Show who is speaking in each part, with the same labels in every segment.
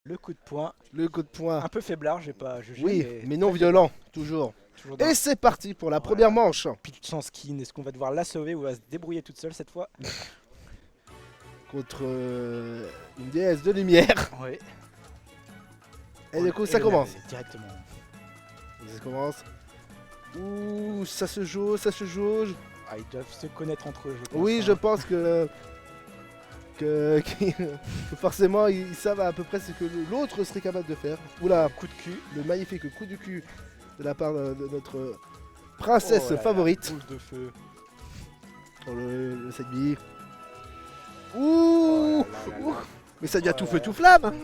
Speaker 1: Le coup de poing,
Speaker 2: Le coup de poing.
Speaker 1: un peu faiblard, j'ai pas jugé,
Speaker 2: Oui,
Speaker 1: mais
Speaker 2: mais non violent, toujours.
Speaker 1: toujours dans.
Speaker 2: Et c'est parti pour la première
Speaker 1: Voilà.
Speaker 2: manche.
Speaker 1: Pitch en skin, est-ce qu'on va devoir la sauver ou elle va se débrouiller toute seule cette fois?
Speaker 2: Contre une déesse de lumière.
Speaker 1: Oui.
Speaker 2: Et du coup,
Speaker 1: Et
Speaker 2: ça
Speaker 1: le
Speaker 2: commence.
Speaker 1: navet, directement.
Speaker 2: Ça commence. Ouh, ça se joue, ça se joue.
Speaker 1: Ah, ils doivent se connaître entre eux, je pense.
Speaker 2: Oui,
Speaker 1: hein.
Speaker 2: je pense que forcément ils savent à peu près ce que l'autre serait capable de faire. Oula,
Speaker 1: Coup de cul.
Speaker 2: le magnifique coup du cul de la part de notre princesse
Speaker 1: Oh là là,
Speaker 2: favorite.
Speaker 1: boule de feu.
Speaker 2: Oh, le Sedbi.
Speaker 1: Oh
Speaker 2: Ouh,
Speaker 1: là là là
Speaker 2: ouh.
Speaker 1: là.
Speaker 2: Mais ça devient
Speaker 1: Oh
Speaker 2: tout
Speaker 1: là
Speaker 2: feu
Speaker 1: là.
Speaker 2: tout flamme. Hein.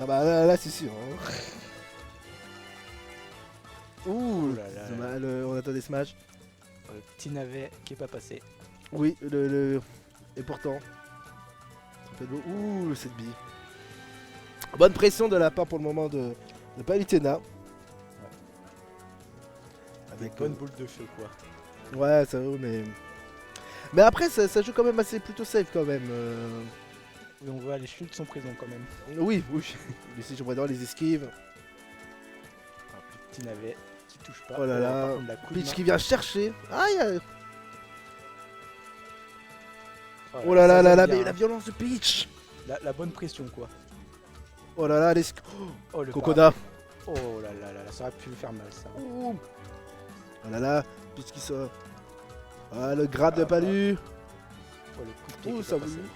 Speaker 2: Ah bah là c'est sûr. Hein. Ouh,
Speaker 1: Oh là là
Speaker 2: c'est
Speaker 1: là.
Speaker 2: mal, on attend des smash.
Speaker 1: Le petit navet qui est pas passé.
Speaker 2: Oui, et pourtant. Ça fait de l'eau. Ouh, le 7 billes. Bonne pression de la part pour le moment de Palitena. Avec
Speaker 1: Bonne boule de feu quoi.
Speaker 2: Ouais, ça va, mais. Mais après, ça joue quand même assez plutôt safe quand même.
Speaker 1: Et on voit les shields sont présents quand même.
Speaker 2: Oui, oui. Mais si je vois dans les esquives.
Speaker 1: Ah, petit navet qui touche pas.
Speaker 2: Oh là là.
Speaker 1: Par contre, la coup de
Speaker 2: Peach
Speaker 1: main.
Speaker 2: qui vient chercher. Aïe aïe. Oh
Speaker 1: ça
Speaker 2: là là là
Speaker 1: donne
Speaker 2: là,
Speaker 1: bien,
Speaker 2: mais
Speaker 1: hein.
Speaker 2: la violence de Peach.
Speaker 1: La bonne pression quoi.
Speaker 2: Oh là là, les.
Speaker 1: Oh le
Speaker 2: Cocoda.
Speaker 1: Oh là là là là, ça aurait pu faire mal ça.
Speaker 2: Ouh. Oh là là, Peach qui sort. Ah, le grab de Palu.
Speaker 1: Oh le coup de pied
Speaker 2: Ouh,
Speaker 1: qui est
Speaker 2: ça
Speaker 1: pas
Speaker 2: vous.
Speaker 1: passé.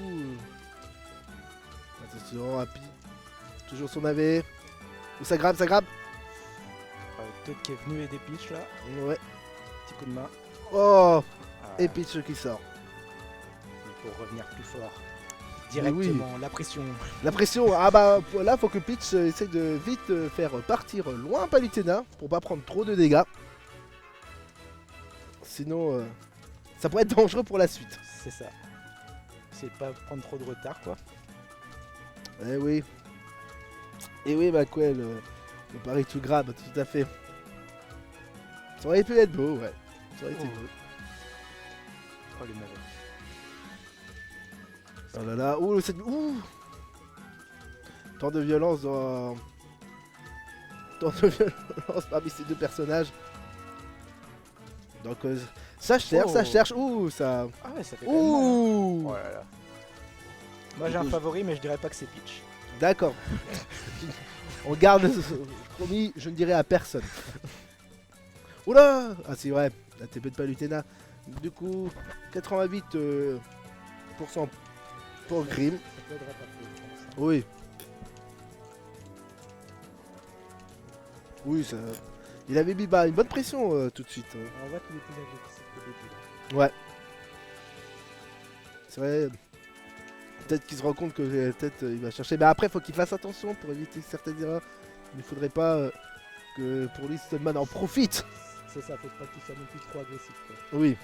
Speaker 2: Ouh. Attention, Happy. Toujours son navet. Ouh, ça grabe, ça grabe.
Speaker 1: Toad qui est venu aider Peach là.
Speaker 2: Ouais.
Speaker 1: Petit coup de main.
Speaker 2: Oh.
Speaker 1: Ah,
Speaker 2: Et Peach qui sort.
Speaker 1: il faut revenir plus fort.
Speaker 2: Mais oui.
Speaker 1: Directement, la pression.
Speaker 2: La pression, ah bah là faut que Peach essaye de vite faire partir loin Palutena pour pas prendre trop de dégâts. Sinon ça pourrait être dangereux pour la suite.
Speaker 1: C'est ça. C'est pas prendre trop de retard quoi.
Speaker 2: Eh oui. Et oui Macquel, le pari tout grab, tout à fait. Ça aurait pu être beau, ouais. Ça aurait été beau.
Speaker 1: Oh le navet.
Speaker 2: Oh là là, ouh, ouh. Tant de violence dans... Tant de violence parmi ces deux personnages. Donc ça cherche, ça
Speaker 1: Oh.
Speaker 2: cherche. Ouh, ça...
Speaker 1: Ah ouais, ça fait quand même mal, hein.
Speaker 2: Ouh.
Speaker 1: Oh là là. Moi j'ai un
Speaker 2: Ouh.
Speaker 1: favori mais je dirais pas que c'est Peach.
Speaker 2: D'accord. On garde... Promis, je ne dirai à personne. Oula. Ah c'est vrai, la TP de Palutena. Du coup, 88% pour Grim.
Speaker 1: Ça t'aidera pas plus, je pense.
Speaker 2: Oui. Oui, ça... Il avait mis bah, une bonne pression tout de suite.
Speaker 1: On voit qu'il est plus agressif au début. Là.
Speaker 2: Ouais. C'est vrai. Peut-être qu'il se rend compte que peut-être il va chercher. Mais après, faut qu'il fasse attention pour éviter certaines erreurs. Il ne faudrait pas que pour lui Stoneman en profite.
Speaker 1: C'est ça, faut pas qu'il soit non plus trop agressif quoi.
Speaker 2: Oui.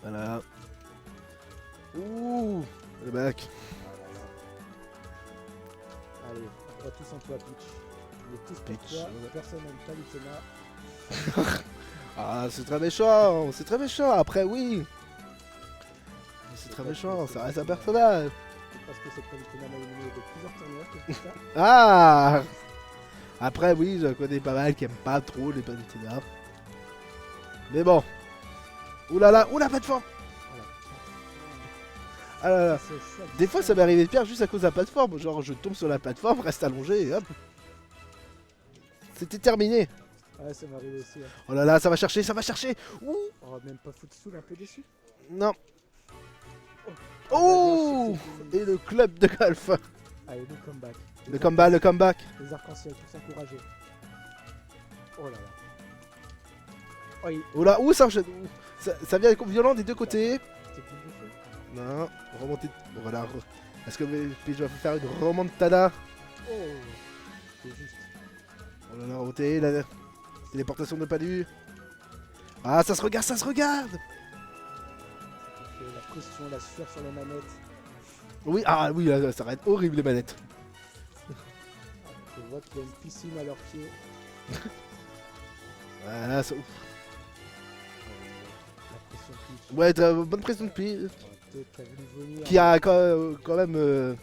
Speaker 2: Voilà. Ouh, le bac.
Speaker 1: Ah là là. Allez, on croit tous en toi Peach. On est tous pour
Speaker 2: Peach,
Speaker 1: toi,
Speaker 2: ouais.
Speaker 1: personne n'aime Palutena.
Speaker 2: Ah, c'est très méchant, c'est très méchant. Après, oui. C'est très méchant, ça reste un personnage.
Speaker 1: C'est parce que cette Palutena m'a éliminé de plusieurs tournois que je dis ça.
Speaker 2: Ah. Après, oui, je connais pas mal qui aiment pas trop les Palutena. Mais bon. Ouh là là, ouh la plateforme. Ah là là.
Speaker 1: C'est ça,
Speaker 2: Des fois, ça m'est arrivé de perdre juste à cause de la plateforme. Genre, je tombe sur la plateforme, reste allongé et hop. C'était terminé.
Speaker 1: Ouais, ça m'est arrivé aussi. Hein.
Speaker 2: Oh là là, ça va chercher, ça va chercher. Ouh.
Speaker 1: Oh, même pas Footstool un peu déçu.
Speaker 2: Non.
Speaker 1: Ah,
Speaker 2: Oh.
Speaker 1: bah, bien sûr,
Speaker 2: Et le club de golf.
Speaker 1: allez, le comeback.
Speaker 2: Le comeback, le comeback.
Speaker 1: Les arcs-en-ciel pour s'encourager. Oh là là. Oh, il...
Speaker 2: Oh là, ouh, ça enchaîne. Ouh. Ça vient violent des deux côtés.
Speaker 1: C'est plus de feu.
Speaker 2: Non, remonter. Voilà. Est-ce que Peach va faire une remontada?
Speaker 1: Oh, c'est juste.
Speaker 2: Oh là là, remonter. La téléportation de Palu. Ah, ça se regarde, ça se regarde.
Speaker 1: La pression, la sueur sur les manettes.
Speaker 2: Oui, ah oui, là, ça va être horrible les manettes.
Speaker 1: Je vois qu'il y a une piscine à leurs pieds.
Speaker 2: Voilà, ça... ouf.
Speaker 1: La pression de Peach.
Speaker 2: Ouais, bonne pression de Peach.
Speaker 1: Qui a voulu venir.
Speaker 2: Qui a quand même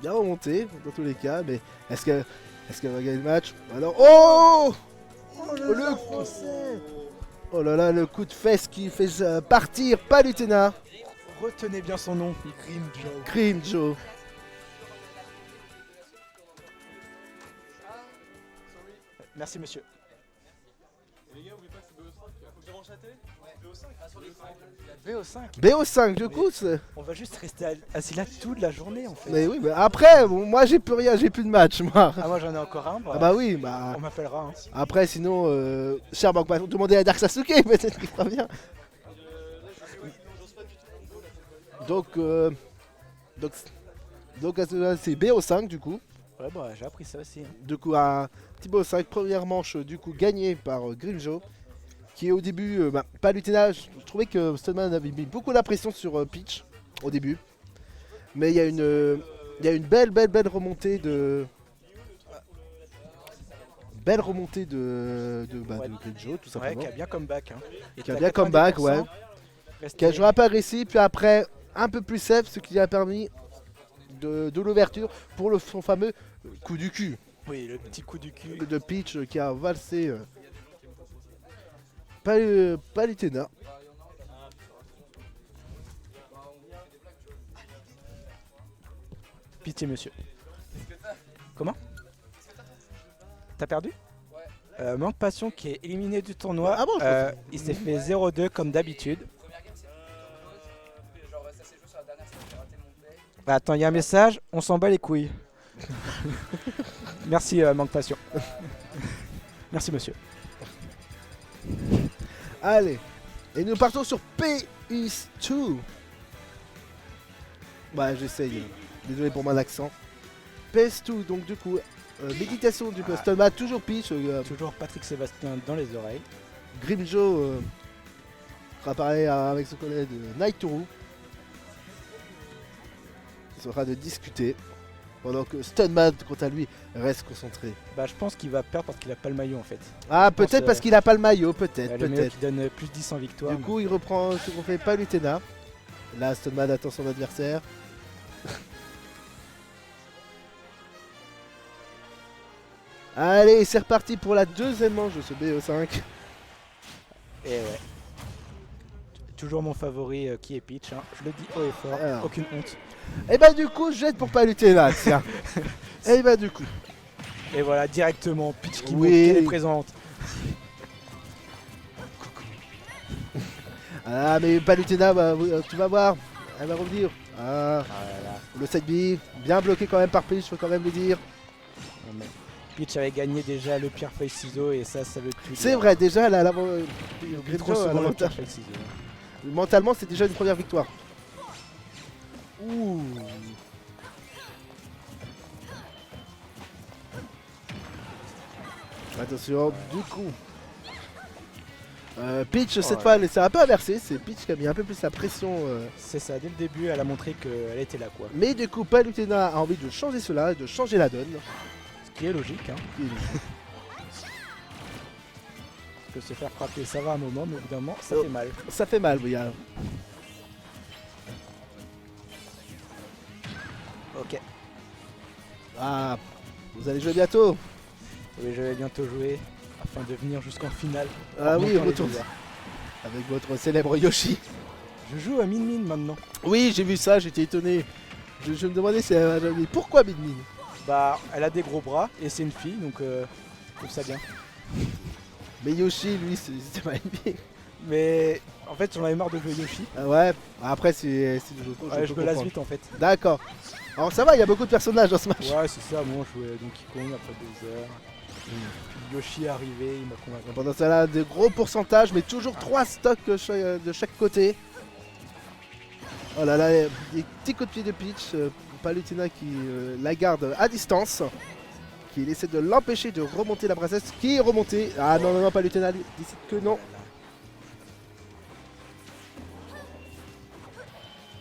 Speaker 2: bien remonté dans tous les cas. Mais est-ce qu'elle va gagner le match? Alors, oh!
Speaker 1: Oh
Speaker 2: Le-
Speaker 1: français.
Speaker 2: Oh là là, le coup de fesse qui fait partir Palutena.
Speaker 3: Retenez bien son nom, Grim Joe.
Speaker 2: Grim Joe.
Speaker 3: Merci monsieur. VO5.
Speaker 2: BO5 du coup.
Speaker 3: On va juste rester assis là toute la journée en fait.
Speaker 2: Mais oui, mais après, bon, moi j'ai plus rien, j'ai plus de match moi.
Speaker 3: Ah moi j'en ai encore un.
Speaker 2: Ah bah oui, bah.
Speaker 3: On m'appellera. Hein.
Speaker 2: Après, sinon, cher Bank Passion, demandez à Dark Sasuke, peut-être qu'il fera bien. Donc, à ce moment-là, c'est BO5 du coup.
Speaker 3: Ouais bah j'ai appris ça aussi. Hein.
Speaker 2: Du coup, un petit BO5, première manche du coup gagnée par Grimjo. Qui au début, Palutena, je trouvais que Stoneman avait mis beaucoup la pression sur Peach au début. Mais il y a une belle remontée de. Belle remontée de Grimjo, tout
Speaker 3: Ouais,
Speaker 2: simplement.
Speaker 3: qui a bien comeback. Hein. Il
Speaker 2: Qui a
Speaker 3: était
Speaker 2: bien
Speaker 3: à
Speaker 2: comeback,
Speaker 3: 90%,
Speaker 2: ouais. Qui a joué un peu agressif, puis après un peu plus safe, ce qui lui a permis de l'ouverture pour son fameux coup du cul
Speaker 3: Oui, le petit coup du cul.
Speaker 2: de Peach qui a valsé Palutena.
Speaker 3: Pitié monsieur. Comment? T'as perdu? Manque Passion qui est éliminé du tournoi.
Speaker 2: Ah bon, je pensais-
Speaker 3: il s'est fait 0-2 comme d'habitude. Bah, attends, il y a un message, on s'en bat les couilles. Merci Manque Passion. Merci monsieur.
Speaker 2: Allez, et nous partons sur PS2. Bah j'essaye, désolé pour mon accent. PS2, donc du coup, méditation du Stoneman, toujours Peach,
Speaker 3: Toujours Patrick Sébastien dans les oreilles.
Speaker 2: Grimjo sera pareil avec son collègue Naitoru. Il sera de discuter. Pendant que Stoneman, quant à lui, reste concentré.
Speaker 3: Bah je pense qu'il va perdre parce qu'il a pas le maillot en fait.
Speaker 2: Ah,
Speaker 3: pense,
Speaker 2: peut-être parce qu'il a pas le maillot, peut-être,
Speaker 3: Le maillot
Speaker 2: peut-être.
Speaker 3: qui donne plus 10 en victoire.
Speaker 2: Du coup, il reprend ce qu'on fait Palutena. Là, Stoneman attend son adversaire. Allez, c'est reparti pour la deuxième manche de ce BO5.
Speaker 3: Et ouais. Toujours mon favori qui est Peach, hein. Je le dis haut et fort,
Speaker 2: Alors.
Speaker 3: aucune honte.
Speaker 2: Et bah du coup, je jette pour Palutena, tiens. Et bah du coup.
Speaker 3: Et voilà, directement, Peach qui
Speaker 2: Oui.
Speaker 3: montre qu'elle est présente.
Speaker 2: Ah, mais Palutena, tu vas voir, elle va revenir. Ah,
Speaker 3: Ah là là.
Speaker 2: le side B, bien bloqué quand même par Peach, faut quand même le dire.
Speaker 3: Non, mais Peach avait gagné déjà le pierre feuille ciseaux et ça veut tout dire.
Speaker 2: C'est vrai, déjà, elle a
Speaker 3: Trop souvent le pierre feuille ciseaux.
Speaker 2: Mentalement, c'est déjà une première victoire. Ouh. Attention, du coup. Peach, cette
Speaker 3: ouais.
Speaker 2: fois, elle s'est un peu inversée. C'est Peach qui a mis un peu plus la pression.
Speaker 3: C'est ça, dès le début, elle a montré qu'elle était là quoi.
Speaker 2: Mais du coup, Palutena a envie de changer cela, de changer la donne.
Speaker 3: Ce qui est logique, hein. Parce que se faire frapper, ça va un moment, mais évidemment, ça
Speaker 2: Oh.
Speaker 3: fait mal.
Speaker 2: Ça fait mal, oui. Hein.
Speaker 3: Ok.
Speaker 2: Ah, vous allez jouer bientôt.
Speaker 3: Oui, je vais bientôt jouer afin de venir jusqu'en finale.
Speaker 2: Ah
Speaker 3: en
Speaker 2: oui,
Speaker 3: remontant les
Speaker 2: retour
Speaker 3: dégâts.
Speaker 2: avec votre célèbre Yoshi.
Speaker 3: Je joue à Min Min maintenant.
Speaker 2: Oui, j'ai vu ça, j'étais étonné. Je me demandais si pourquoi Min Min.
Speaker 3: Bah, elle a des gros bras et c'est une fille, donc je trouve ça bien.
Speaker 2: Mais Yoshi, lui, c'est pas une fille.
Speaker 3: Mais en fait, j'en avais marre de jouer Yoshi.
Speaker 2: Ah ouais, après, c'est
Speaker 3: Ouais, je me lasse vite en fait.
Speaker 2: D'accord. Alors ça va, il y a beaucoup de personnages dans ce match.
Speaker 3: Ouais, c'est ça. Moi, je jouais Donkey Kong après 2 heures. Puis Yoshi est arrivé, il m'a convaincu.
Speaker 2: Pendant ça là, des gros pourcentages, mais toujours 3 stocks de chaque côté. Oh là là, des petits coups de pied de Peach. Palutena qui la garde à distance. Qui essaie de l'empêcher de remonter la princesse. Qui est remontée. Ah non, non, non, Palutena lui décide que non.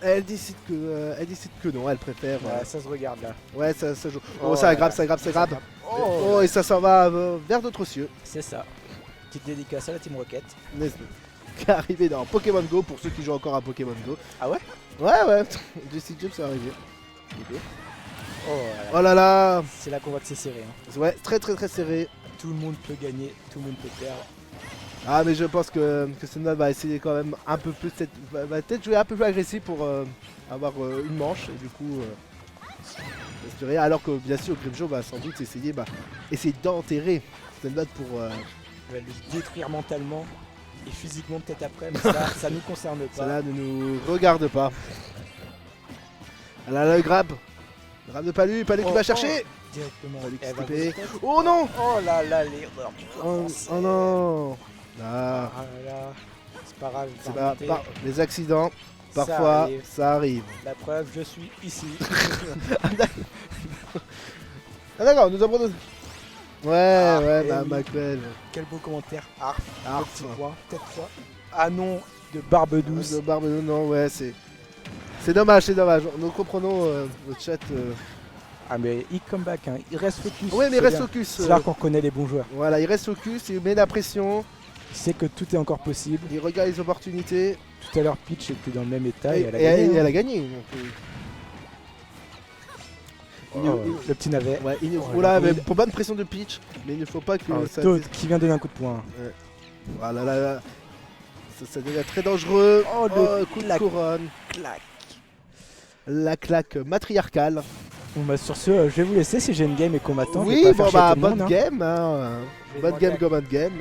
Speaker 2: Elle décide que non, elle préfère.
Speaker 3: Ouais, ça se regarde là.
Speaker 2: Ouais, ça joue.
Speaker 3: Oh
Speaker 2: Oh, ça
Speaker 3: là
Speaker 2: aggrave,
Speaker 3: là.
Speaker 2: ça aggrave, ça aggrave. Oh, et ça s'en va vers d'autres cieux.
Speaker 3: C'est ça. Petite dédicace à la Team Rocket.
Speaker 2: Qui est arrivé dans Pokémon Go pour ceux qui jouent encore à Pokémon Go.
Speaker 3: Ah ouais?
Speaker 2: Ouais. Jessie James est arrivé.
Speaker 3: Oh
Speaker 2: Oh là là.
Speaker 3: c'est là qu'on voit que c'est serré. Hein.
Speaker 2: Ouais, très serré.
Speaker 3: Tout le monde peut gagner, tout le monde peut perdre.
Speaker 2: Ah mais je pense que Senna va essayer quand même un peu plus, va peut-être jouer un peu plus agressif pour avoir une manche et du coup assurer, alors que bien sûr Grimjo va sans doute essayer d'enterrer Senna pour
Speaker 3: Je vais le détruire mentalement et physiquement peut-être après, mais ça nous concerne pas.
Speaker 2: cela ne nous regarde pas. Là le grab de Palu qui va chercher.
Speaker 3: Directement.
Speaker 2: Palu qui
Speaker 3: Elle
Speaker 2: se
Speaker 3: va
Speaker 2: fait.
Speaker 3: peut-être-
Speaker 2: Oh non.
Speaker 3: Oh là là, l'erreur du
Speaker 2: Oh
Speaker 3: français.
Speaker 2: non. Ah,
Speaker 3: Ah là là. C'est pas grave,
Speaker 2: c'est
Speaker 3: va remonter.
Speaker 2: les accidents,
Speaker 3: Ça
Speaker 2: parfois
Speaker 3: arrive.
Speaker 2: ça arrive.
Speaker 3: La preuve, je suis ici.
Speaker 2: Ah d'accord, nous avons... Ouais,
Speaker 3: Ah, eh
Speaker 2: bah
Speaker 3: oui.
Speaker 2: Macbeth.
Speaker 3: Quel beau commentaire. Arf,
Speaker 2: Arf.
Speaker 3: petit point, peut-être quoi. Ah non, de barbe douce.
Speaker 2: De barbe, non, ouais, c'est dommage, Nous comprenons le chat.
Speaker 3: Ah mais il come back, hein. Il reste focus.
Speaker 2: Ouais, mais
Speaker 3: c'est
Speaker 2: il reste
Speaker 3: bien.
Speaker 2: focus.
Speaker 3: C'est là qu'on reconnaît les bons joueurs.
Speaker 2: Voilà, il reste focus, il met la pression,
Speaker 3: Il sait que tout est encore possible.
Speaker 2: il regarde les opportunités.
Speaker 3: Tout à l'heure, Peach était dans le même état
Speaker 2: Et,
Speaker 3: et elle a
Speaker 2: et
Speaker 3: gagné.
Speaker 2: elle
Speaker 3: hein.
Speaker 2: a gagné. Donc,
Speaker 3: Oh, le petit navet.
Speaker 2: ouais,
Speaker 3: Oh,
Speaker 2: oula,
Speaker 3: la
Speaker 2: mais
Speaker 3: boule.
Speaker 2: pour bonne pression de pitch, mais il ne faut pas que
Speaker 3: Oh,
Speaker 2: ça.
Speaker 3: Toad qui vient donner un coup de poing.
Speaker 2: Voilà, là. Ça devient très dangereux.
Speaker 3: Oh, le
Speaker 2: coup de
Speaker 3: claque.
Speaker 2: couronne.
Speaker 3: Clac.
Speaker 2: La claque matriarcale.
Speaker 3: Bon bah sur ce, je vais vous laisser si j'ai une game et qu'on m'attend. je vais
Speaker 2: Oui,
Speaker 3: pas
Speaker 2: bon
Speaker 3: faire chier
Speaker 2: bah,
Speaker 3: tout le monde,
Speaker 2: bonne
Speaker 3: hein.
Speaker 2: game. Hein.
Speaker 3: Je vais
Speaker 2: Bonne
Speaker 3: demander
Speaker 2: game,
Speaker 3: à-
Speaker 2: go bonne game.
Speaker 3: Qui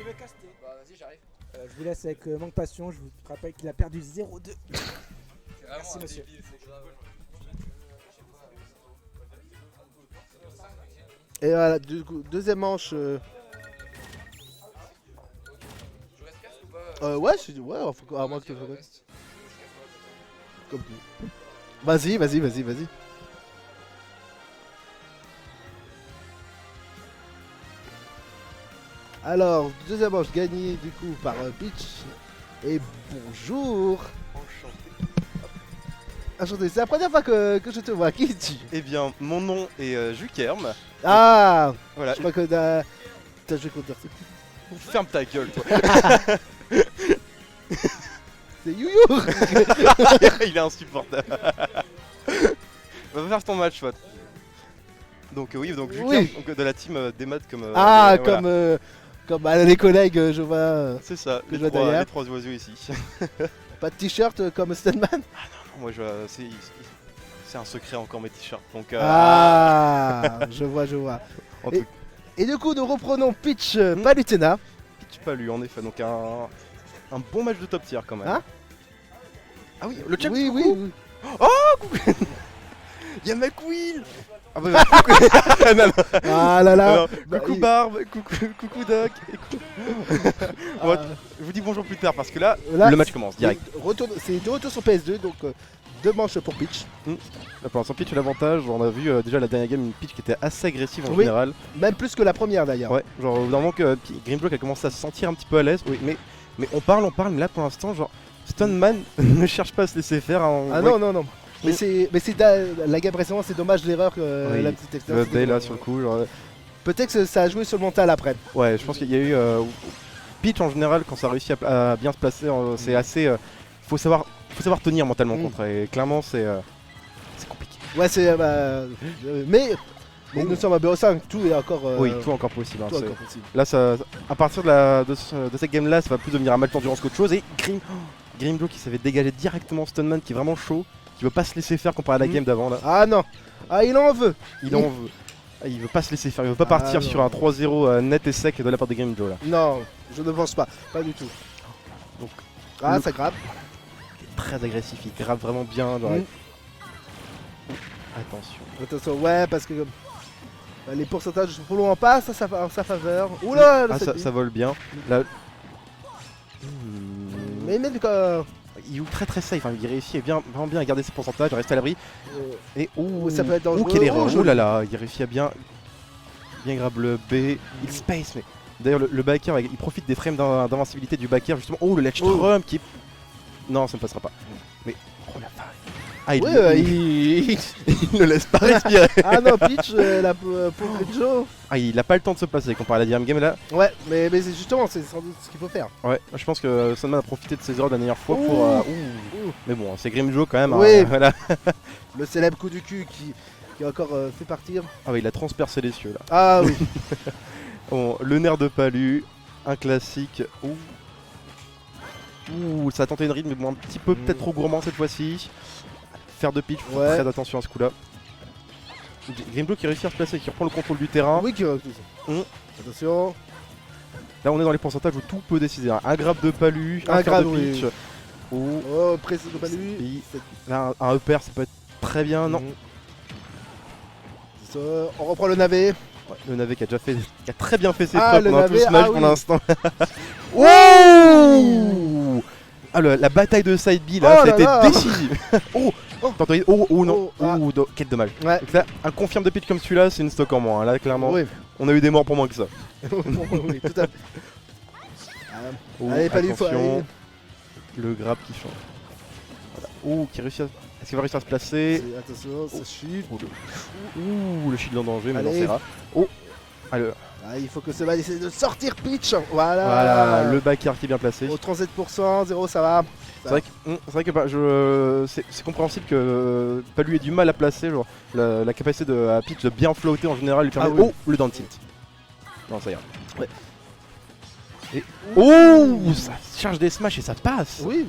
Speaker 3: veut caster
Speaker 4: Bah vas-y, j'arrive.
Speaker 3: Je vous laisse avec Manque Passion. Je vous rappelle qu'il a perdu 0-2.
Speaker 4: C'est vraiment
Speaker 3: Merci,
Speaker 4: un
Speaker 3: monsieur.
Speaker 4: débile, c'est grave.
Speaker 2: Et voilà, du coup, deuxième manche.
Speaker 4: Je reste casse ou pas
Speaker 2: Ouais, à moins que tu le fasses. Comme tu. Vas-y. Alors, deuxième manche gagnée du coup par Peach. Et bonjour. Enchanté, c'est la première fois que je te vois. Qui es-tu?
Speaker 5: Eh bien, mon nom est Jukerm.
Speaker 2: Ah,
Speaker 5: Voilà,
Speaker 2: je crois que t'as joué contre Darcy.
Speaker 5: ferme ta gueule, toi.
Speaker 2: C'est Youyou.
Speaker 5: Il est insupportable. Va faire ton match, Fat. Donc, oui, donc Jukerm,
Speaker 2: Oui.
Speaker 5: donc, de la team Desmat comme.
Speaker 2: Ah,
Speaker 5: voilà.
Speaker 2: comme les collègues, je vois.
Speaker 5: C'est ça,
Speaker 2: que je vois derrière.
Speaker 5: les trois oiseaux ici.
Speaker 2: Pas de t-shirt comme Stunman.
Speaker 5: Moi, c'est un secret encore mes t-shirts. Donc,
Speaker 2: Ah, je vois.
Speaker 5: en tout
Speaker 2: Et du coup, nous reprenons Peach Palutena.
Speaker 5: Pitch pas lu, en effet. Donc, un bon match de top tier quand même.
Speaker 2: Hein?
Speaker 5: Ah oui, le chat.
Speaker 2: Oui.
Speaker 5: Y'a McWill. Ah bah, coucou. Non, non,
Speaker 2: Ah là là.
Speaker 5: non.
Speaker 2: Bah,
Speaker 5: Coucou
Speaker 2: il-
Speaker 5: Barbe, coucou Doc. Et Bon, je vous dis bonjour plus tard parce que là,
Speaker 2: Là,
Speaker 5: le match commence direct.
Speaker 2: C'est de retour sur PS2, donc deux manches pour Peach.
Speaker 5: Là, pour l'instant, Peach a l'avantage. On a vu déjà la dernière game, une Peach qui était assez agressive en
Speaker 2: Oui.
Speaker 5: général.
Speaker 2: Même plus que la première d'ailleurs.
Speaker 5: Ouais, genre au bout d'un moment que Grimlock a commencé à se sentir un petit peu à l'aise. Oui, mais on parle, mais là pour l'instant, genre, Stoneman ne cherche pas à se laisser faire.
Speaker 2: Ah
Speaker 5: Ouais,
Speaker 2: non. Mais c'est la game précédente, c'est dommage l'erreur que
Speaker 5: Oui,
Speaker 2: la petite
Speaker 5: le
Speaker 2: expérience.
Speaker 5: update là sur le coup. Genre,
Speaker 2: Peut-être que ça a joué sur le mental après.
Speaker 5: ouais, je pense qu'il y a eu. Peach en général, quand ça réussit à bien se placer, c'est assez. Faut savoir tenir mentalement
Speaker 2: Mm.
Speaker 5: contre. Et clairement, c'est compliqué.
Speaker 2: Ouais, c'est. Mais nous sommes à BO5, tout est encore.
Speaker 5: Oui, tout encore possible. Hein,
Speaker 2: tout
Speaker 5: c'est-
Speaker 2: encore possible.
Speaker 5: Là, à partir de cette game là, ça va plus devenir un match d'endurance qu'autre chose. Et Grimlock qui savait dégager directement Stoneman qui est vraiment chaud, qui veut pas se laisser faire comparé à la
Speaker 2: Mhm.
Speaker 5: game d'avant là.
Speaker 2: Ah non. Ah, il en veut.
Speaker 5: Il en veut. Ah, il veut pas se laisser faire, il veut pas
Speaker 2: Ah,
Speaker 5: partir
Speaker 2: non.
Speaker 5: sur un 3-0 net et sec de la part de Grimlock là.
Speaker 2: Non, je ne pense pas. Pas du tout.
Speaker 5: Donc,
Speaker 2: Ah,
Speaker 5: le-
Speaker 2: ça grappe.
Speaker 5: Très agressif, il grappe vraiment bien. Genre,
Speaker 2: Mhm.
Speaker 5: Attention.
Speaker 2: Attention, ouais, parce que les pourcentages sont trop loin en passe, ça en sa faveur. Oula, le
Speaker 5: Ah,
Speaker 2: set
Speaker 5: ça vole bien. Là...
Speaker 2: Mais même quand.
Speaker 5: Il joue très safe, hein. Il réussit vraiment bien à garder ses pourcentages, à rester à l'abri. Et
Speaker 2: Ça peut être dangereux.
Speaker 5: quelle erreur.
Speaker 2: Oh,
Speaker 5: Oh
Speaker 2: joli.
Speaker 5: là là, il réussit à bien grab le B. Il space, mais d'ailleurs le backer, il profite des frames d'invincibilité du backer justement. Oh le ledge
Speaker 2: Oh.
Speaker 5: trump qui. Non, ça ne passera pas. Mais oh la vache. Ah, il,
Speaker 2: Ouais,
Speaker 5: il ne laisse pas respirer.
Speaker 2: Ah non, Peach, pour Joe.
Speaker 5: Ah, il a pas le temps de se passer comparé à la DRM game là.
Speaker 2: Ouais, mais c'est justement, c'est sans doute ce qu'il faut faire.
Speaker 5: Ouais, je pense que Sunman a profité de ses erreurs de la dernière fois pour.
Speaker 2: Ouh.
Speaker 5: Mais bon, c'est Grim Joe quand même.
Speaker 2: Oui.
Speaker 5: Hein, voilà.
Speaker 2: Le célèbre coup du cul qui a encore fait partir.
Speaker 5: Ah oui, il a transpercé les cieux là.
Speaker 2: Ah oui.
Speaker 5: Bon, le nerf de Palu, un classique. Ouh, ça a tenté une rythme, mais bon, un petit peu peut-être trop gourmand cette fois-ci. Faire de pitch, faut
Speaker 2: Ouais.
Speaker 5: faire très attention à ce coup-là. Grimblue qui réussit à se placer, qui reprend le contrôle du terrain.
Speaker 2: Oui, qui Attention.
Speaker 5: Là, on est dans les pourcentages où tout peut décider. Hein. Un grab de Palu,
Speaker 2: Un
Speaker 5: un
Speaker 2: grab,
Speaker 5: grab de pitch.
Speaker 2: oui.
Speaker 5: Oh,
Speaker 2: Précis de pas lui.
Speaker 5: puis, là, un upper, ça peut être très bien. Non,
Speaker 2: C'est ça. On reprend le navet.
Speaker 5: ouais, le navet qui a très bien fait ses
Speaker 2: Ah,
Speaker 5: preuves
Speaker 2: le
Speaker 5: pendant tout
Speaker 2: navet,
Speaker 5: ce match
Speaker 2: ah
Speaker 5: pour
Speaker 2: oui.
Speaker 5: l'instant. Ouh ah, la bataille de side B là,
Speaker 2: Oh là
Speaker 5: c'était
Speaker 2: là.
Speaker 5: décisif. T'as entendu oh non,
Speaker 2: Oh, ah.
Speaker 5: quel dommage.
Speaker 2: Ouais.
Speaker 5: Donc là, un confirme de pitch comme celui-là, c'est une stock en moins. Hein. Là, clairement,
Speaker 2: Oui.
Speaker 5: on a eu des morts pour moins que ça.
Speaker 2: Oui, tout à fait.
Speaker 5: Oh,
Speaker 2: Allez, pas lui, faut
Speaker 5: attention,
Speaker 2: aller.
Speaker 5: le grab qui change. Voilà. Oh, qui réussit à... Est-ce qu'il va réussir à se placer?
Speaker 2: Attention, ça chute.
Speaker 5: Ouh, le shield en danger, mais non,
Speaker 2: Allez.
Speaker 5: c'est rare. Oh, alors,
Speaker 2: Ah, il faut que ce mal essaie de sortir Peach. Voilà.
Speaker 5: voilà, le back air qui est bien placé.
Speaker 2: Au 37%, 0, ça va.
Speaker 5: C'est vrai que bah, c'est compréhensible que Palu ait du mal à placer. Genre, la capacité de à Peach de bien flotter en général lui permet.
Speaker 2: Ah oui.
Speaker 5: Oh, le down tilt. Non, ça ira. Ouais. Et... Oh, ça charge des smash et ça passe.
Speaker 2: Oui.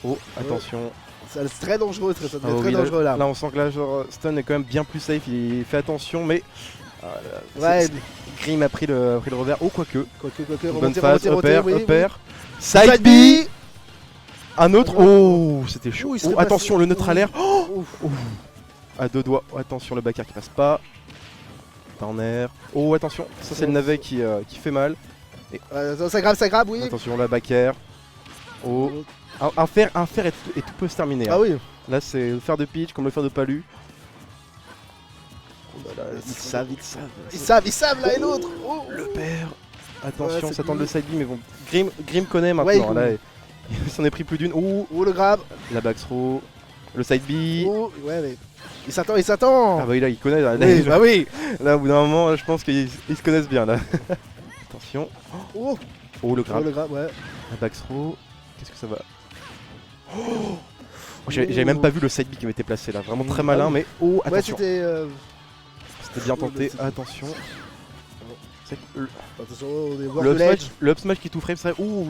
Speaker 5: Oh, attention.
Speaker 2: C'est très dangereux, ça devient
Speaker 5: Ah
Speaker 2: très
Speaker 5: oui,
Speaker 2: dangereux là.
Speaker 5: Là, on sent que là, genre, Stun est quand même bien plus safe. Il fait attention, mais.
Speaker 2: Ouais,
Speaker 5: Grim a pris le revers. Oh, quoique.
Speaker 2: quoique,
Speaker 5: Bonne
Speaker 2: remonter,
Speaker 5: phase,
Speaker 2: remonter,
Speaker 5: upper,
Speaker 2: oui,
Speaker 5: upper.
Speaker 2: oui.
Speaker 5: Side B. Un autre. Oh, c'était chaud.
Speaker 2: Ouh, il serait
Speaker 5: Oh, attention,
Speaker 2: passé.
Speaker 5: le neutral air.
Speaker 2: Ouf.
Speaker 5: À deux doigts. Oh, attention, le back air qui passe pas. En air. Oh, attention. Ça, c'est le navet qui fait mal.
Speaker 2: Ça grave, oui.
Speaker 5: Attention, la back air. Oh. Un fer et tout peut se terminer.
Speaker 2: Ah
Speaker 5: hein.
Speaker 2: oui.
Speaker 5: Là, c'est le fer de pitch comme le fer de Palu.
Speaker 2: Oh là là,
Speaker 5: Ils savent, ils savent.
Speaker 2: Ils savent l'un et l'autre. Oh.
Speaker 5: Le père. Attention,
Speaker 2: Ouais,
Speaker 5: ça tente
Speaker 2: c'est
Speaker 5: le side B, mais bon. Grim connaît
Speaker 2: Ouais,
Speaker 5: maintenant. Là, il s'en est pris plus d'une. Oh,
Speaker 2: Oh le grab.
Speaker 5: la back throw. Le side B.
Speaker 2: Oh. Ouais, mais. Il s'attend.
Speaker 5: Ah bah oui, là, il connaît. Là,
Speaker 2: Oui, bah oui.
Speaker 5: là, au bout d'un moment, je pense qu'ils se connaissent bien là. Attention.
Speaker 2: Oh.
Speaker 5: Oh, le
Speaker 2: Oh
Speaker 5: grab.
Speaker 2: le grab, ouais.
Speaker 5: La back throw. Qu'est-ce que ça va? Oh, j'avais même pas vu le side B qui m'était placé là. Vraiment très malin, mais oh,
Speaker 2: Ouais,
Speaker 5: attention.
Speaker 2: c'était.
Speaker 5: C'était bien tenté.
Speaker 2: c'était-
Speaker 5: Attention. C'est le
Speaker 2: Attention, on est voir
Speaker 5: up
Speaker 2: de l'edge.
Speaker 5: smash, le up smash qui tout frame, ça. Ouh.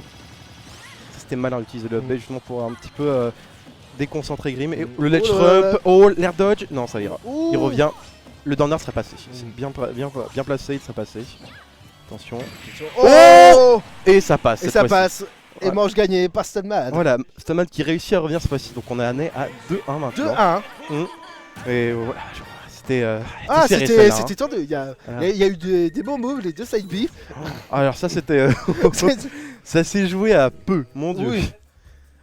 Speaker 5: Ça, c'était malin d'utiliser le up smash justement pour un petit peu déconcentrer Grim. Et le ledge
Speaker 2: Oh là là.
Speaker 5: trump. Oh, l'air dodge. Non, ça ira.
Speaker 2: Ouh.
Speaker 5: Il revient. Le down air serait passé. C'est bien placé, il serait passé. Attention.
Speaker 2: Oh.
Speaker 5: Et ça passe.
Speaker 2: Et
Speaker 5: cette
Speaker 2: ça
Speaker 5: fois-ci.
Speaker 2: passe. Et
Speaker 5: Ouais.
Speaker 2: manche gagné par Stunman.
Speaker 5: Voilà, Stunman qui réussit à revenir cette fois-ci. Donc on est amené à 2-1 maintenant.
Speaker 2: 2-1.
Speaker 5: Et voilà, c'était.
Speaker 2: Ah,
Speaker 5: serré,
Speaker 2: c'était
Speaker 5: celle-là, hein.
Speaker 2: c'était tendu. Il y a
Speaker 5: Voilà.
Speaker 2: il y a eu des bons moves, les deux side B.
Speaker 5: Alors ça c'était. Ça s'est joué à peu, mon dieu.
Speaker 2: Oui.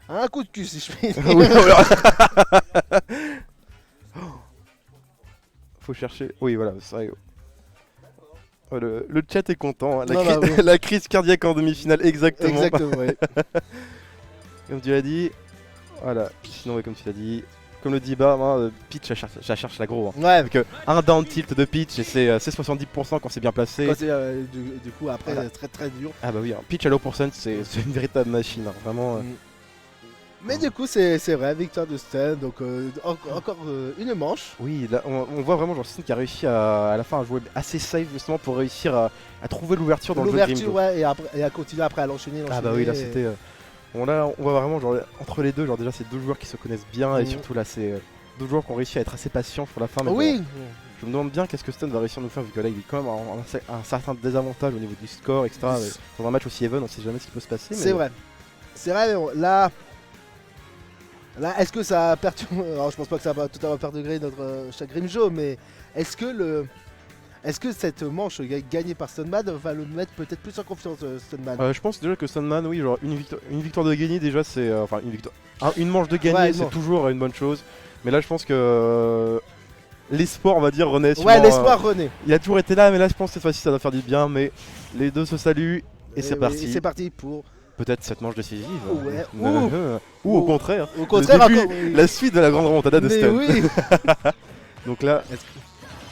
Speaker 2: Un coup de cul si je puis dire.
Speaker 5: Oui, voilà. Faut chercher. Oui, voilà, c'est vrai. Oh, le chat est content. Hein.
Speaker 2: Non, bah, oui.
Speaker 5: La crise cardiaque en demi-finale, exactement.
Speaker 2: Exactement, ouais.
Speaker 5: Comme tu l'as dit. Voilà. Sinon, ouais, comme tu l'as dit. Comme le dit Bam, hein, Peach, ça cherche l'agro. Hein.
Speaker 2: Ouais,
Speaker 5: Avec un down tilt de Peach et c'est 70% quand c'est bien placé.
Speaker 2: quand c'est, du coup, après,
Speaker 5: Voilà.
Speaker 2: très très dur.
Speaker 5: Ah bah oui, hein. Pitch à low percent, c'est une véritable machine. Hein. Vraiment.
Speaker 2: Mais du coup, c'est vrai, victoire de Stun. Donc, encore une manche.
Speaker 5: Oui, là, on voit vraiment genre Stun qui a réussi à la fin à jouer assez safe justement pour réussir à trouver l'ouverture dans le jeu de
Speaker 2: L'ouverture,
Speaker 5: Grim.
Speaker 2: ouais, et à continuer après à l'enchaîner.
Speaker 5: Ah bah oui, là c'était. Bon là, on voit vraiment genre entre les deux, genre déjà c'est deux joueurs qui se connaissent bien et surtout là c'est deux joueurs qui ont réussi à être assez patients pour la fin. Mais
Speaker 2: Oui.
Speaker 5: bon, je me demande bien qu'est-ce que Stun va réussir à nous faire vu que là il est quand même un certain désavantage au niveau du score, etc. Mais dans un match aussi even, on sait jamais ce qui peut se passer.
Speaker 2: C'est vrai. C'est vrai, mais bon, là, est-ce que ça perturbe. Alors, je pense pas que ça va tout à fait faire degré notre cher Grimjo, mais est-ce que cette manche gagnée par Stunman va le mettre peut-être plus en confiance, Stunman?
Speaker 5: Je pense déjà que Stunman, oui, genre une victoire de gagner déjà c'est. Enfin une victoire. Une manche de gagner
Speaker 2: Ouais, une
Speaker 5: c'est
Speaker 2: manche.
Speaker 5: toujours une bonne chose. Mais là je pense que l'espoir on va dire renaît.
Speaker 2: Ouais,
Speaker 5: sûrement,
Speaker 2: l'espoir renaît.
Speaker 5: il a toujours été là mais là je pense que cette fois-ci ça va faire du bien. Mais les deux se saluent et c'est
Speaker 2: oui,
Speaker 5: parti.
Speaker 2: et c'est parti pour
Speaker 5: peut-être cette manche décisive.
Speaker 2: Ouais.
Speaker 5: Ou au contraire,
Speaker 2: Au contraire,
Speaker 5: début,
Speaker 2: encore. Oui.
Speaker 5: la suite de la grande remontada de
Speaker 2: Mais
Speaker 5: Stun.
Speaker 2: oui.
Speaker 5: Donc là,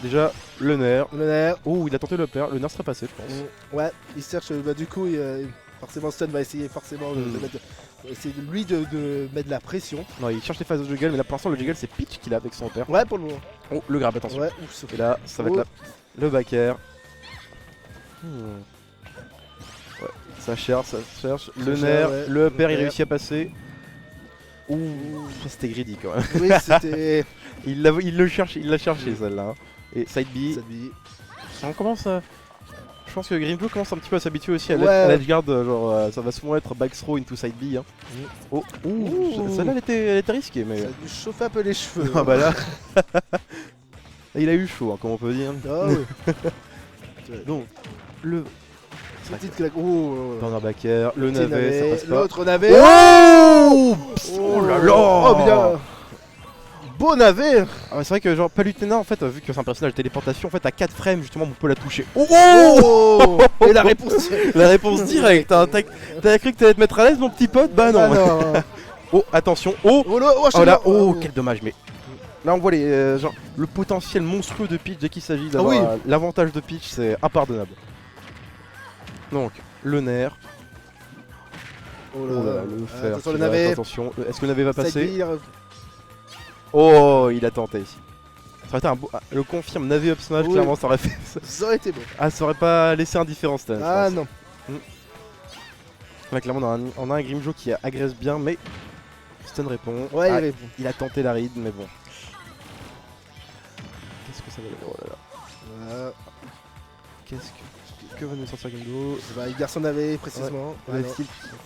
Speaker 5: déjà, le nerf.
Speaker 2: Le nerf.
Speaker 5: Oh, il a tenté le père. Le nerf serait passé, je pense.
Speaker 2: Ouais, il cherche. Bah, du coup, forcément, Stun va essayer forcément de mettre. Essayer de mettre de la pression.
Speaker 5: Non, il cherche les phases de juggle, mais là pour l'instant, le juggle c'est Peach qu'il a avec son père.
Speaker 2: Ouais, pour le moment.
Speaker 5: Oh, le grab, attention.
Speaker 2: Ouais, ouf,
Speaker 5: Et là, ça va être
Speaker 2: Oh.
Speaker 5: là. Le back air. Ouais, ça cherche, le
Speaker 2: cherche,
Speaker 5: nerf,
Speaker 2: ouais.
Speaker 5: le upper, il
Speaker 2: nerf.
Speaker 5: réussit à passer. Ouh, ça, c'était greedy quand même.
Speaker 2: Oui, c'était.
Speaker 5: Il l'a cherché celle-là. hein. Et side B,
Speaker 2: Ça dit.
Speaker 5: on commence à... Je pense que Grimblue commence un petit peu à s'habituer aussi à
Speaker 2: Ouais.
Speaker 5: l'edgeguard, genre ça va souvent être back throw into side B. Hein. Oh, celle-là elle était risquée mais...
Speaker 2: Ça a dû chauffer un peu les cheveux.
Speaker 5: Ah bah là, il a eu chaud, hein, comme on peut dire.
Speaker 2: Ah ouais.
Speaker 5: Donc, le
Speaker 2: Petite claque. Oh.
Speaker 5: corner back air, le
Speaker 2: Petit
Speaker 5: navet, ça passe pas.
Speaker 2: L'autre navet.
Speaker 5: Oh, là là.
Speaker 2: Oh bien. Beau navet.
Speaker 5: Ah, c'est vrai que genre Palutena en fait, vu que c'est un personnage de téléportation, en fait à 4 frames justement on peut la toucher. Oh,
Speaker 2: Oh. Et la réponse.
Speaker 5: la réponse directe, hein. T'as cru que t'allais te mettre à l'aise mon petit pote? Bah non.
Speaker 2: Ah non.
Speaker 5: Oh attention, oh,
Speaker 2: Oh là,
Speaker 5: oh là,
Speaker 2: oh,
Speaker 5: oh quel dommage mais... Là on voit genre, le potentiel monstrueux de Peach dès qu'il s'agit d'avoir
Speaker 2: oui.
Speaker 5: l'avantage de Peach, c'est impardonnable. Donc, le nerf,
Speaker 2: Oh
Speaker 5: oh là là, le fer,
Speaker 2: attention
Speaker 5: qui
Speaker 2: le
Speaker 5: va-
Speaker 2: navet.
Speaker 5: attention, est-ce que le navet va
Speaker 2: Ça
Speaker 5: passer?
Speaker 2: tire.
Speaker 5: Oh, il a tenté ici. Ça aurait été un beau... ah, le confirme, navet up smash,
Speaker 2: Oui.
Speaker 5: clairement ça aurait fait ça.
Speaker 2: Ça aurait été bon.
Speaker 5: Ah, ça aurait pas laissé indifférent Stan, je
Speaker 2: Ah
Speaker 5: pense.
Speaker 2: non.
Speaker 5: Là clairement on a un Grimjo qui agresse bien mais... Stun répond.
Speaker 2: Ouais,
Speaker 5: Ah,
Speaker 2: il répond.
Speaker 5: il a tenté la ride mais bon. Qu'est-ce que ça va donner? Oh là là.
Speaker 2: Voilà.
Speaker 5: Que va nous sortir Grimjo?
Speaker 2: Bah, il garde son navet précisément.
Speaker 5: Ouais,
Speaker 2: Voilà.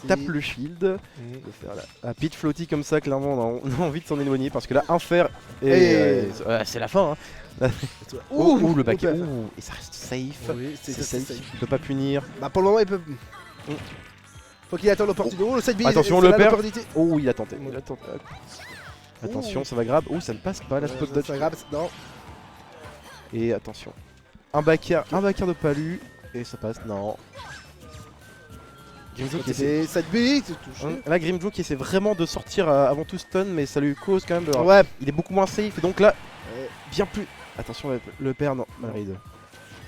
Speaker 5: il tape le shield.
Speaker 2: Mhm.
Speaker 5: Le faire là. Ah, Peach floaty comme ça, clairement, on a envie de s'en éloigner parce que là, un fer et
Speaker 2: Et-
Speaker 5: c'est la fin. Hein.
Speaker 2: Ouh,
Speaker 5: Le back.
Speaker 2: ouh,
Speaker 5: Ouh, et ça reste safe.
Speaker 2: Oui,
Speaker 5: C'est
Speaker 2: c'est
Speaker 5: safe.
Speaker 2: safe.
Speaker 5: Il peut pas punir.
Speaker 2: Bah pour le moment il peut. Faut qu'il attende l'opportunité. Oh le side B.
Speaker 5: Attention,
Speaker 2: c'est
Speaker 5: le
Speaker 2: là
Speaker 5: père.
Speaker 2: l'opportunité.
Speaker 5: Oh, il a tenté. Attention, ça va grab. Oh, ça ne passe pas la spot dodge.
Speaker 2: C'est grave, non.
Speaker 5: Et attention. Un back air de Palu. Et ça passe. Non. Grimjo qui essaie.
Speaker 2: C'est side B, c'est touché.
Speaker 5: Là, Grimjo qui essaie vraiment de sortir avant tout stun, mais ça lui cause quand même de.
Speaker 2: Ouais.
Speaker 5: Il est beaucoup moins safe. Et donc là,
Speaker 2: Ouais.
Speaker 5: bien plus. Attention, le père, non, Malride.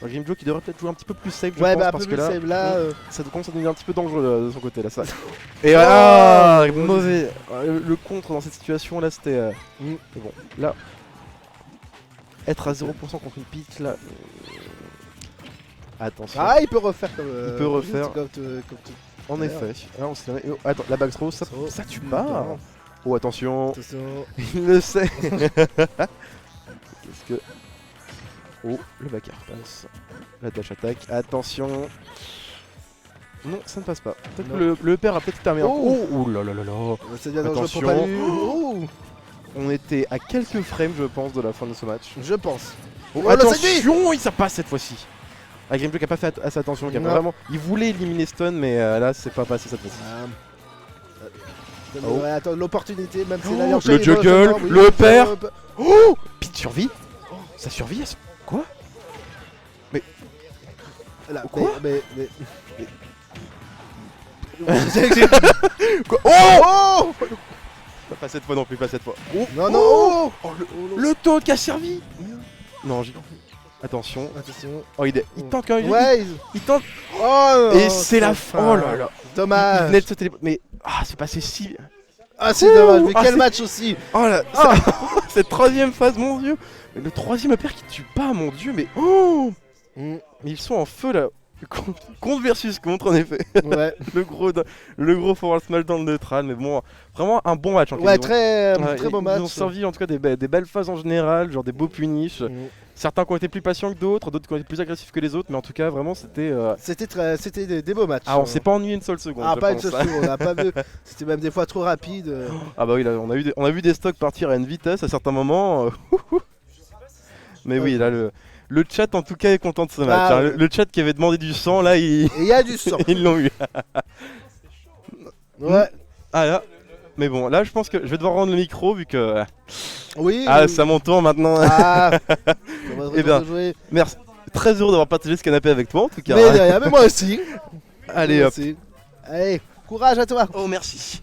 Speaker 5: Grimjo qui devrait peut-être jouer un petit peu plus safe, je
Speaker 2: Ouais,
Speaker 5: pense,
Speaker 2: bah un
Speaker 5: parce
Speaker 2: peu
Speaker 5: que
Speaker 2: plus
Speaker 5: là,
Speaker 2: save là.
Speaker 5: ça commence à devenir un petit peu dangereux de son côté là. Ça. Et voilà, mauvais. Le contre dans cette situation là, c'était. Mais bon, là, être à 0% contre une Peach là. Attention.
Speaker 2: Ah, il peut refaire comme.
Speaker 5: Il peut refaire.
Speaker 2: Comme
Speaker 5: En effet. Là, on s'est... oh, attends, la back throw, ça tue pas.
Speaker 2: Non.
Speaker 5: Oh, attention.
Speaker 2: Attention.
Speaker 5: Il le sait. Qu'est-ce que. Oh, le back air passe. La dash attaque. Attention. Non, ça ne passe pas. Peut-être que le père a peut-être terminé.
Speaker 2: Oh.
Speaker 5: Oh là là là là.
Speaker 2: C'est bien dangereux pour
Speaker 5: Attention.
Speaker 2: Palu. Oh.
Speaker 5: On était à quelques frames, je pense, de la fin de ce match.
Speaker 2: Je pense.
Speaker 5: Oh,
Speaker 2: Oh, le
Speaker 5: attention, ça passe cette fois-ci. Ah, Grimjo qui a pas fait assez attention, qui a pas
Speaker 2: Non.
Speaker 5: vraiment. Il voulait éliminer Stun, mais là, c'est pas passé cette fois-ci. Oh.
Speaker 2: Ouais, attends, l'opportunité, même si
Speaker 5: Oh,
Speaker 2: là, il
Speaker 5: le
Speaker 2: enchaîne, il
Speaker 5: juggle,
Speaker 2: enchaîne, oui,
Speaker 5: le père.
Speaker 2: hop.
Speaker 5: Oh, Pete survit. Ça survit à ce... Quoi?
Speaker 2: Là,
Speaker 5: Quoi?
Speaker 2: mais...
Speaker 5: Quoi? Oh, pas cette fois non plus, pas cette fois. Oh,
Speaker 2: Non, non, oh,
Speaker 5: le taux qui a servi. Non, j'ai... Attention.
Speaker 2: Attention.
Speaker 5: Oh, il tente quand même.
Speaker 2: Ouais,
Speaker 5: Il tente.
Speaker 2: oh,
Speaker 5: Et c'est la fin. Oh là là. Il
Speaker 2: Dommage.
Speaker 5: venait de se télé... Mais... Ah, c'est passé si...
Speaker 2: Ah, c'est dommage, mais
Speaker 5: Ah,
Speaker 2: quel
Speaker 5: c'est-
Speaker 2: match aussi.
Speaker 5: Oh là,
Speaker 2: Ah.
Speaker 5: cette troisième phase, mon dieu. Mais le troisième père qui tue pas, mon dieu, mais... Oh,
Speaker 2: Mm,
Speaker 5: mais ils sont en feu là. Contre versus contre, en effet.
Speaker 2: Ouais,
Speaker 5: le gros forward smash dans le neutral, mais bon, vraiment un bon match. Hein,
Speaker 2: ouais,
Speaker 5: qu'ils ont-
Speaker 2: très,
Speaker 5: Ouais,
Speaker 2: très beau
Speaker 5: ils
Speaker 2: match.
Speaker 5: ont servi en tout cas des belles phases en général, genre des beaux punishes.
Speaker 2: Mm.
Speaker 5: Certains qui ont été plus patients que d'autres qui ont été plus agressifs que les autres, mais en tout cas, vraiment, c'était.
Speaker 2: C'était des beaux matchs.
Speaker 5: Ah, on s'est pas ennuyé une seule seconde.
Speaker 2: Ah,
Speaker 5: je
Speaker 2: pas une
Speaker 5: pense.
Speaker 2: seule seconde, on a pas vu. C'était même des fois trop rapide.
Speaker 5: Ah, bah oui, là, on a vu des stocks partir à une vitesse à certains moments. Mais oui, là, le chat en tout cas est content de ce match.
Speaker 2: Ah,
Speaker 5: hein.
Speaker 2: ouais.
Speaker 5: Le chat qui avait demandé du sang, là,
Speaker 2: Et il y a du sang.
Speaker 5: ils l'ont eu.
Speaker 2: Ouais,
Speaker 5: Ah là. Mais bon, là, je pense que je vais devoir rendre le micro vu que.
Speaker 2: oui.
Speaker 5: Ah, c'est à mon tour maintenant.
Speaker 2: Ah, ça va
Speaker 5: Eh bien,
Speaker 2: jouer.
Speaker 5: Merci. Très heureux d'avoir partagé ce canapé avec toi en tout cas.
Speaker 2: Mais derrière, mais moi aussi.
Speaker 5: Allez
Speaker 2: Moi
Speaker 5: hop.
Speaker 2: aussi. Allez, Courage à toi.
Speaker 5: Oh merci.